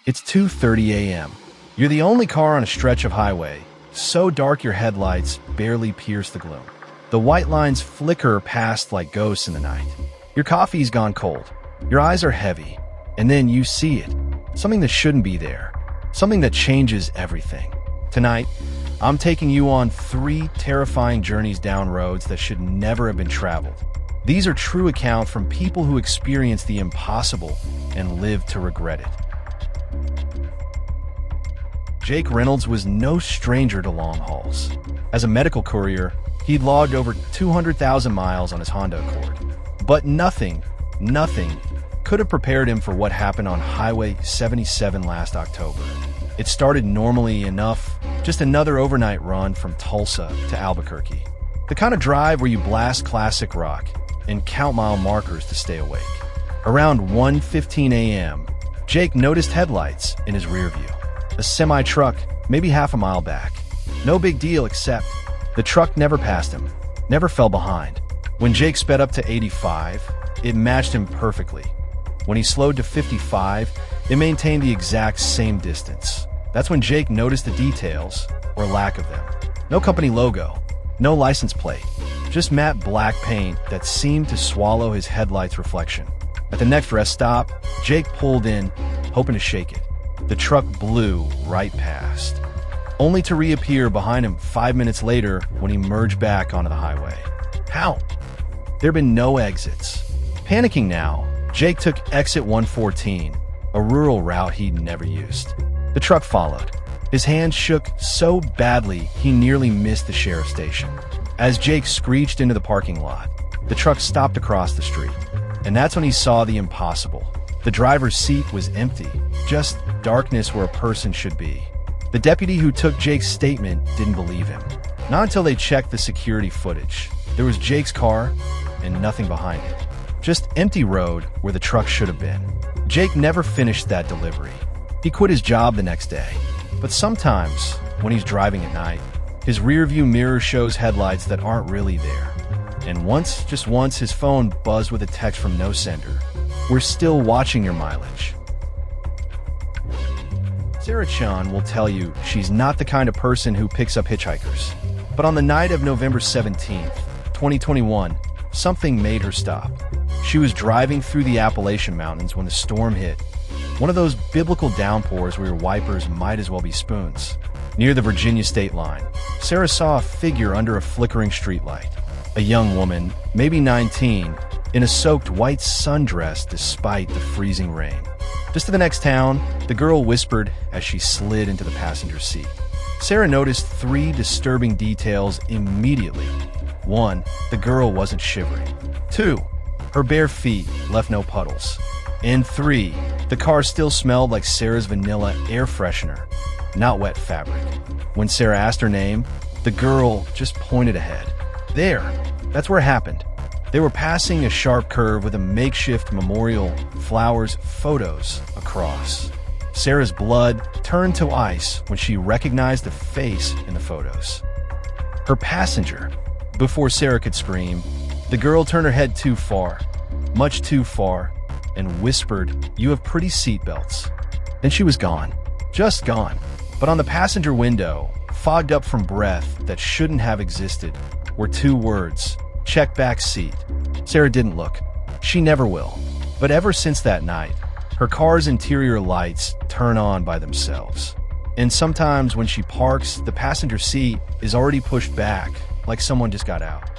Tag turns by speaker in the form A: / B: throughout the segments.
A: It's 2:30 a.m. You're the only car on a stretch of highway, so dark your headlights barely pierce the gloom. The white lines flicker past like ghosts in the night. Your coffee's gone cold. Your eyes are heavy. And then you see it. Something that shouldn't be there. Something that changes everything. Tonight, I'm taking you on 3 terrifying journeys down roads that should never have been traveled. These are true accounts from people who experienced the impossible and lived to regret it. Jake Reynolds was no stranger to long hauls. As a medical courier, he'd logged over 200,000 miles on his Honda Accord. But nothing could have prepared him for what happened on Highway 77 last October. It started normally enough, just another overnight run from Tulsa to Albuquerque. The kind of drive where you blast classic rock and count mile markers to stay awake. Around 1:15 a.m., Jake noticed headlights in his rear view. A semi-truck, maybe half a mile back. No big deal except the truck never passed him, never fell behind. When Jake sped up to 85, it matched him perfectly. When he slowed to 55, it maintained the exact same distance. That's when Jake noticed the details, or lack of them. No company logo, no license plate, just matte black paint that seemed to swallow his headlights' reflection. At the next rest stop, Jake pulled in, hoping to shake it. The truck blew right past, only to reappear behind him 5 minutes later when he merged back onto the highway. How? There had been no exits. Panicking now, Jake took exit 114, a rural route he'd never used. The truck followed. His hands shook so badly he nearly missed the sheriff's station. As Jake screeched into the parking lot, the truck stopped across the street. And that's when he saw the impossible. The driver's seat was empty, just darkness where a person should be. The deputy who took Jake's statement didn't believe him. Not until they checked the security footage. There was Jake's car and nothing behind it. Just empty road where the truck should have been. Jake never finished that delivery. He quit his job the next day. But sometimes, when he's driving at night, his rearview mirror shows headlights that aren't really there. And once, just once, his phone buzzed with a text from no sender. We're still watching your mileage. Sarah Chan will tell you she's not the kind of person who picks up hitchhikers. But on the night of November 17th, 2021, something made her stop. She was driving through the Appalachian Mountains when the storm hit. One of those biblical downpours where your wipers might as well be spoons. Near the Virginia state line, Sarah saw a figure under a flickering streetlight. A young woman, maybe 19, in a soaked white sundress despite the freezing rain. Just to the next town, the girl whispered as she slid into the passenger seat. Sarah noticed 3 disturbing details immediately. 1, the girl wasn't shivering. 2, her bare feet left no puddles. And 3, the car still smelled like Sarah's vanilla air freshener, not wet fabric. When Sarah asked her name, the girl just pointed ahead. There, that's where it happened. They were passing a sharp curve with a makeshift memorial, flowers, photos across. Sarah's blood turned to ice when she recognized the face in the photos. Her passenger. Before Sarah could scream, the girl turned her head too far, much too far, and whispered, "You have pretty seatbelts." Then she was gone. Just gone. But on the passenger window, fogged up from breath that shouldn't have existed, were 2 words: check back seat. Sarah didn't look. She never will. But ever since that night, her car's interior lights turn on by themselves. And sometimes when she parks, the passenger seat is already pushed back, like someone just got out.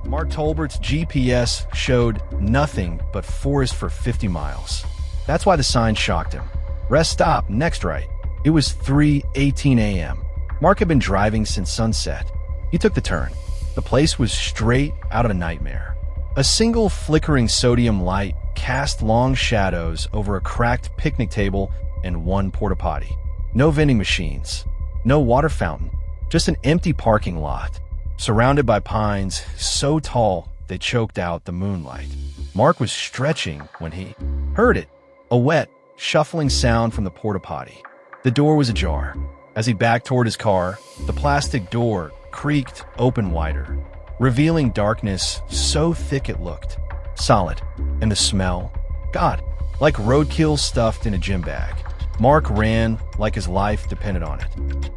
A: Mark Tolbert's GPS showed nothing but forest for 50 miles. That's why the sign shocked him. Rest stop, next right. It was 3:18 a.m. Mark had been driving since sunset. He took the turn. The place was straight out of a nightmare. A single flickering sodium light cast long shadows over a cracked picnic table and 1 porta potty. No vending machines. No water fountain. Just an empty parking lot, surrounded by pines so tall they choked out the moonlight. Mark was stretching when he heard it, a wet, shuffling sound from the porta potty. The door was ajar. As he backed toward his car, the plastic door creaked open wider, revealing darkness so thick it looked solid. And the smell? God, Like roadkill stuffed in a gym bag. Mark ran like his life depended on it.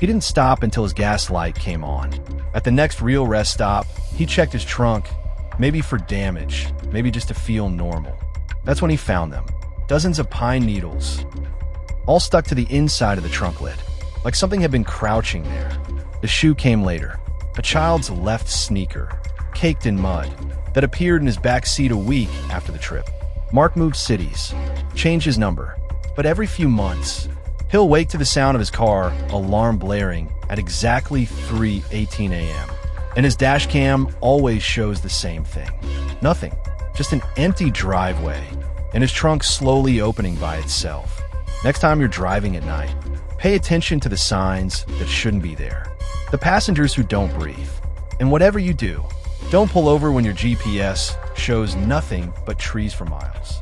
A: He didn't stop until his gas light came on. At the next real rest stop, he checked his trunk, maybe for damage, maybe just to feel normal. That's when he found them. Dozens of pine needles, all stuck to the inside of the trunk lid, like something had been crouching there. The shoe came later, a child's left sneaker, caked in mud, that appeared in his backseat a week after the trip. Mark moved cities, changed his number, but every few months, he'll wake to the sound of his car alarm blaring at exactly 3:18 a.m. And his dash cam always shows the same thing. Nothing, just an empty driveway, and his trunk slowly opening by itself. Next time you're driving at night, pay attention to the signs that shouldn't be there. The passengers who don't breathe. And whatever you do, don't pull over when your GPS shows nothing but trees for miles.